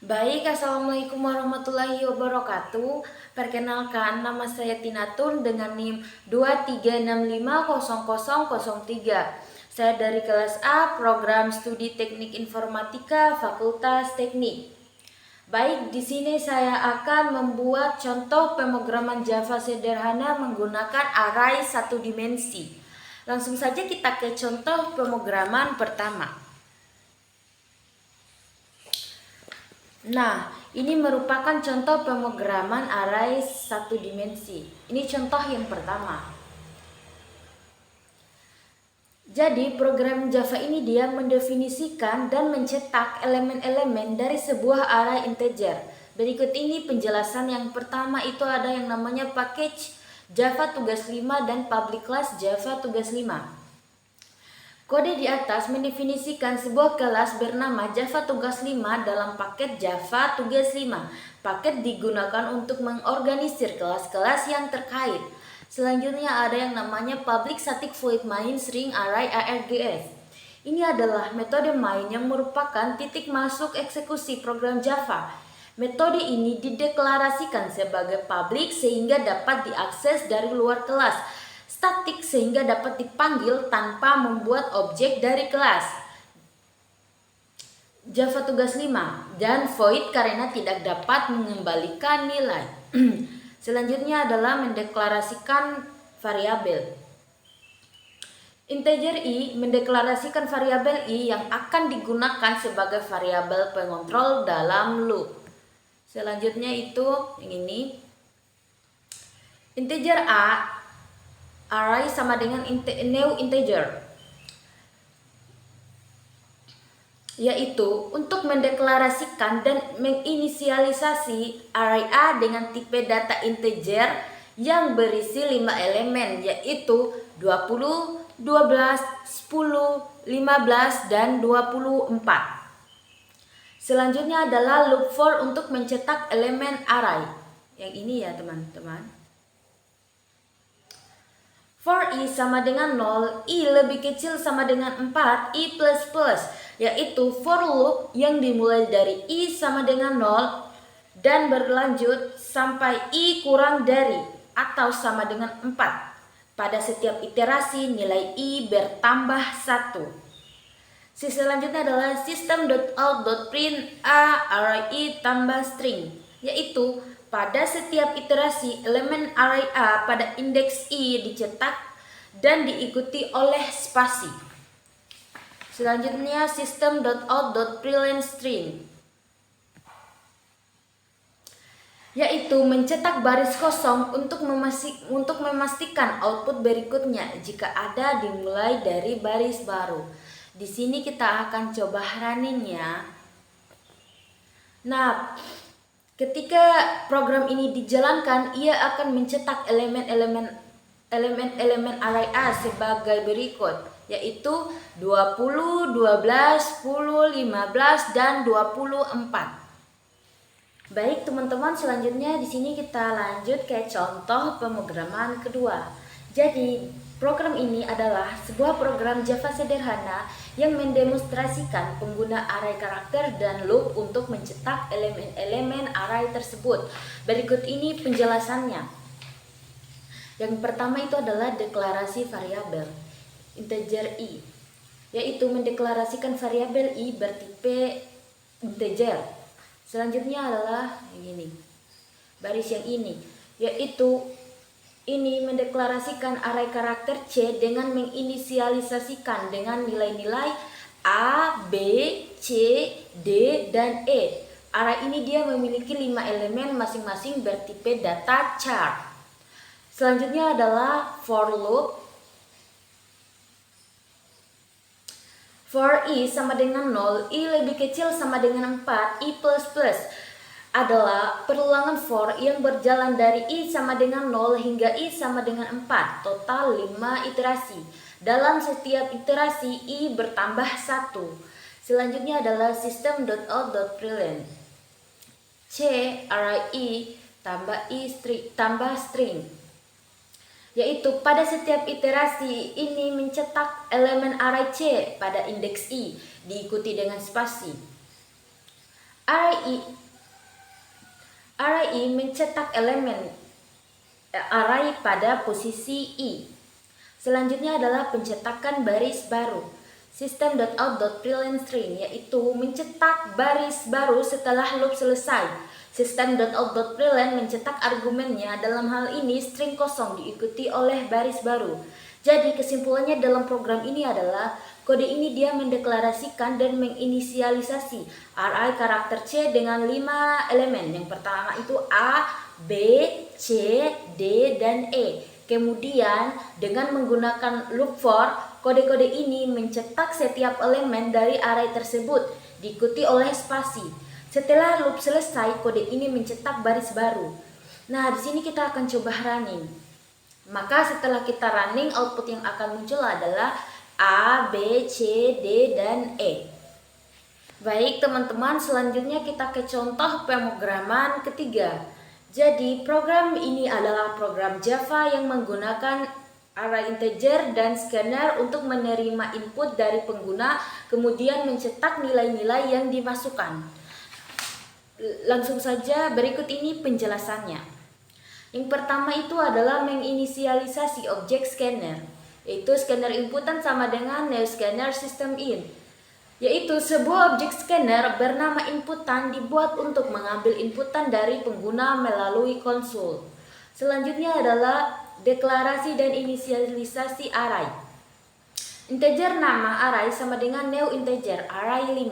Baik, Assalamualaikum warahmatullahi wabarakatuh. Perkenalkan, nama saya Tinatun dengan NIM 23650003. Saya dari kelas A, program studi Teknik Informatika, Fakultas Teknik. Baik, di sini saya akan membuat contoh pemrograman Java sederhana menggunakan array satu dimensi. Langsung saja kita ke contoh pemrograman pertama. Nah, ini merupakan contoh pemrograman array satu dimensi. Ini contoh yang pertama. Jadi, program Java ini dia mendefinisikan dan mencetak elemen-elemen dari sebuah array integer. Berikut ini penjelasan. Yang pertama itu ada yang namanya package Java tugas 5 dan public class Java tugas 5. Kode di atas mendefinisikan sebuah kelas bernama Java Tugas 5 dalam paket Java Tugas 5. Paket digunakan untuk mengorganisir kelas-kelas yang terkait. Selanjutnya ada yang namanya Public Static Void Main String Array ARGS. Ini adalah metode main yang merupakan titik masuk eksekusi program Java. Metode ini dideklarasikan sebagai public sehingga dapat diakses dari luar kelas, static sehingga dapat dipanggil tanpa membuat objek dari kelas Java tugas 5, dan void karena tidak dapat mengembalikan nilai. Selanjutnya adalah mendeklarasikan variabel. Integer i mendeklarasikan variabel i yang akan digunakan sebagai variabel pengontrol dalam loop. Selanjutnya itu yang ini. Integer a array sama dengan new integer, yaitu untuk mendeklarasikan dan menginisialisasi array A dengan tipe data integer yang berisi 5 elemen, yaitu 20, 12, 10, 15, dan 24. Selanjutnya adalah loop for untuk mencetak elemen array. Yang ini ya teman-teman. For i sama dengan 0, i lebih kecil sama dengan 4, i plus plus, yaitu for loop yang dimulai dari i sama dengan 0 dan berlanjut sampai i kurang dari atau sama dengan 4. Pada setiap iterasi nilai i bertambah 1. Selanjutnya adalah system.out.print a array i tambah string, yaitu pada setiap iterasi elemen array A pada indeks i dicetak dan diikuti oleh spasi. Selanjutnya system.out.println string, yaitu mencetak baris kosong untuk memastikan output berikutnya jika ada dimulai dari baris baru. Di sini kita akan coba running-nya. Nah, ketika program ini dijalankan, ia akan mencetak elemen-elemen array A sebagai berikut, yaitu 20, 12, 10, 15, dan 24. Baik teman-teman, selanjutnya di sini kita lanjut ke contoh pemrograman kedua. Jadi, program ini adalah sebuah program Java sederhana yang mendemonstrasikan pengguna array karakter dan loop untuk mencetak elemen-elemen array tersebut. Berikut ini penjelasannya. Yang pertama itu adalah deklarasi variabel integer i, yaitu mendeklarasikan variabel i bertipe integer. Selanjutnya adalah ini, baris yang ini, yaitu ini mendeklarasikan array karakter C dengan menginisialisasikan dengan nilai-nilai A, B, C, D, dan E. Array ini dia memiliki 5 elemen masing-masing bertipe data char. Selanjutnya adalah for loop. For i sama dengan 0, i lebih kecil sama dengan 4, i plus plus adalah perulangan for yang berjalan dari i sama dengan 0 hingga i sama dengan 4, total 5 iterasi. Dalam setiap iterasi i bertambah 1. Selanjutnya adalah system.out.println C array i tambah string, yaitu pada setiap iterasi ini mencetak elemen array C pada indeks i diikuti dengan spasi. array mencetak elemen array pada posisi I. Selanjutnya adalah pencetakan baris baru. System.out.println string, yaitu mencetak baris baru setelah loop selesai. System.out.println mencetak argumennya, dalam hal ini string kosong diikuti oleh baris baru. Jadi kesimpulannya dalam program ini adalah kode ini dia mendeklarasikan dan menginisialisasi array karakter C dengan 5 elemen. Yang pertama itu A, B, C, D, dan E. Kemudian dengan menggunakan loop for, kode-kode ini mencetak setiap elemen dari array tersebut diikuti oleh spasi. Setelah loop selesai, kode ini mencetak baris baru. Nah, di sini kita akan coba running. Maka setelah kita running, output yang akan muncul adalah A, B, C, D, dan E. Baik teman-teman, selanjutnya kita ke contoh pemrograman ketiga. Jadi program ini adalah program Java yang menggunakan array integer dan scanner untuk menerima input dari pengguna, kemudian mencetak nilai-nilai yang dimasukkan. Langsung saja, berikut ini penjelasannya. Yang pertama itu adalah menginisialisasi objek scanner, yaitu scanner inputan sama dengan new scanner system in. Yaitu sebuah objek scanner bernama inputan dibuat untuk mengambil inputan dari pengguna melalui konsol. Selanjutnya adalah deklarasi dan inisialisasi array. Integer nama array sama dengan new integer array 5.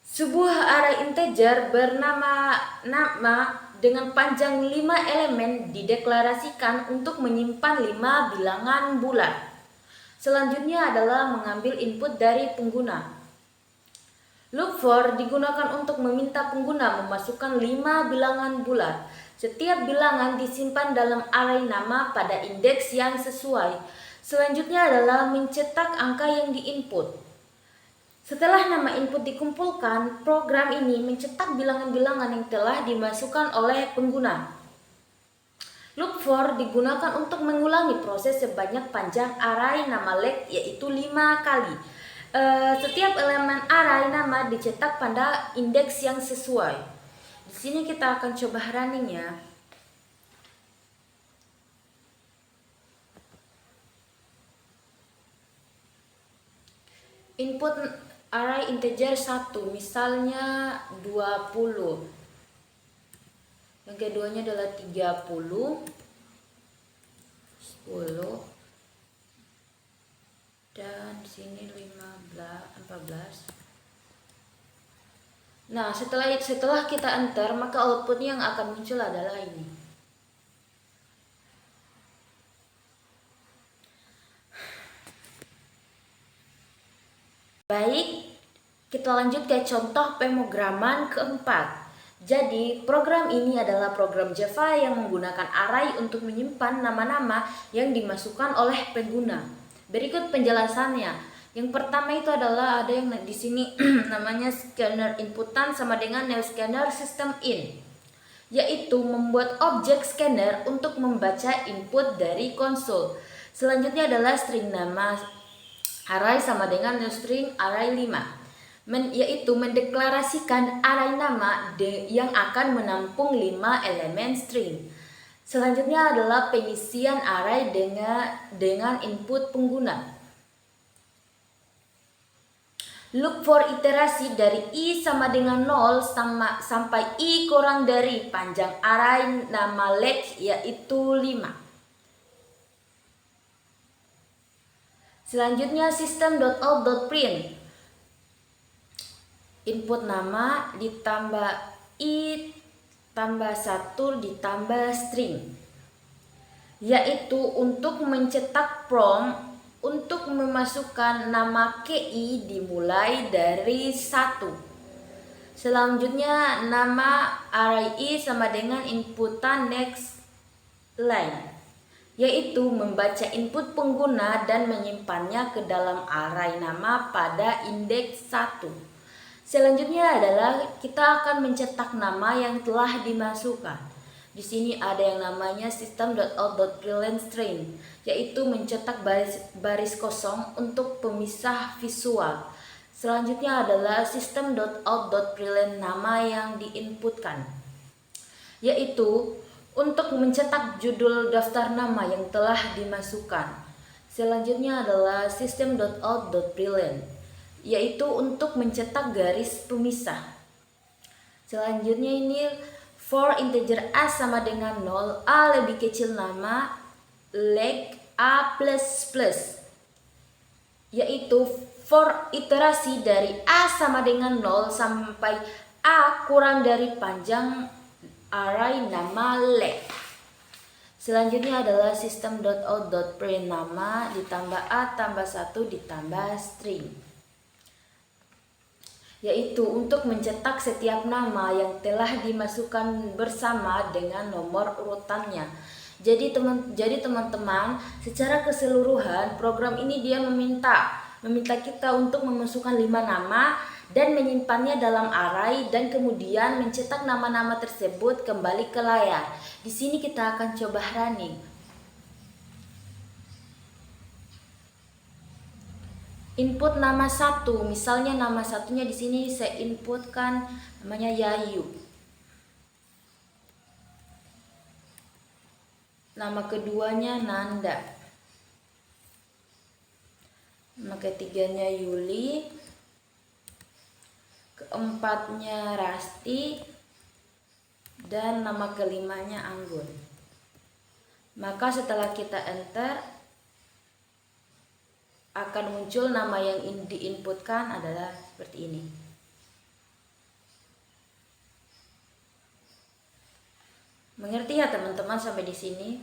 Sebuah array integer bernama nama dengan panjang 5 elemen dideklarasikan untuk menyimpan 5 bilangan bulat. Selanjutnya adalah mengambil input dari pengguna. Loop for digunakan untuk meminta pengguna memasukkan 5 bilangan bulat. Setiap bilangan disimpan dalam array nama pada indeks yang sesuai. Selanjutnya adalah mencetak angka yang diinput. Setelah nama input dikumpulkan, program ini mencetak bilangan-bilangan yang telah dimasukkan oleh pengguna. Loop for digunakan untuk mengulangi proses sebanyak panjang array nama let, yaitu 5 kali. Setiap elemen array nama dicetak pada indeks yang sesuai. Di sini kita akan coba running ya. Input array integer 1, misalnya 20. Yang keduanya adalah 30, 10, dan sini 15, 14. Nah, setelah kita enter, maka outputnya yang akan muncul adalah ini. Baik, kita lanjut ke contoh pemrograman keempat. Jadi, program ini adalah program Java yang menggunakan array untuk menyimpan nama-nama yang dimasukkan oleh pengguna. Berikut penjelasannya. Yang pertama itu adalah ada yang di sini namanya scanner inputan sama dengan new scanner system in, yaitu membuat objek scanner untuk membaca input dari konsol. Selanjutnya adalah string nama array sama dengan new string array 5. Yaitu mendeklarasikan array nama yang akan menampung 5 elemen string. Selanjutnya adalah pengisian array dengan input pengguna. Loop for iterasi dari I sama dengan 0 sampai I kurang dari panjang array nama let, yaitu 5. Selanjutnya system.out.print. Input nama ditambah I tambah 1 ditambah string, yaitu untuk mencetak prompt untuk memasukkan nama KI dimulai dari 1. Selanjutnya nama array I sama dengan inputan next line, yaitu membaca input pengguna dan menyimpannya ke dalam array nama pada indeks 1. Selanjutnya adalah kita akan mencetak nama yang telah dimasukkan. Di sini ada yang namanya system.out.println string, yaitu mencetak baris kosong untuk pemisah visual. Selanjutnya adalah system.out.println nama yang diinputkan, yaitu untuk mencetak judul daftar nama yang telah dimasukkan. Selanjutnya adalah system.out.println, yaitu untuk mencetak garis pemisah. Selanjutnya ini for integer a sama dengan 0, a lebih kecil nama, leg a plus plus, yaitu for iterasi dari a sama dengan 0 sampai a kurang dari panjang array nama leg. Selanjutnya adalah system.out.print nama ditambah a tambah 1 ditambah string, yaitu untuk mencetak setiap nama yang telah dimasukkan bersama dengan nomor urutannya. Jadi teman-teman, secara keseluruhan program ini dia meminta kita untuk memasukkan 5 nama dan menyimpannya dalam array dan kemudian mencetak nama-nama tersebut kembali ke layar. Di sini kita akan coba running. Input nama 1, misalnya nama satunya di sini saya inputkan namanya Yayu. Nama keduanya Nanda. Nama ketiganya Yuli. Keempatnya Rasti. Dan nama kelimanya Anggun. Maka setelah kita enter, akan muncul nama yang diinputkan adalah seperti ini. Mengerti ya teman-teman sampai di sini?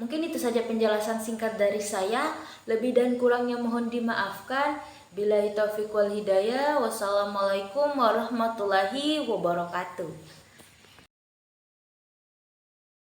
Mungkin itu saja penjelasan singkat dari saya. Lebih dan kurangnya mohon dimaafkan. Billahi taufiq wal hidayah. Wassalamualaikum warahmatullahi wabarakatuh.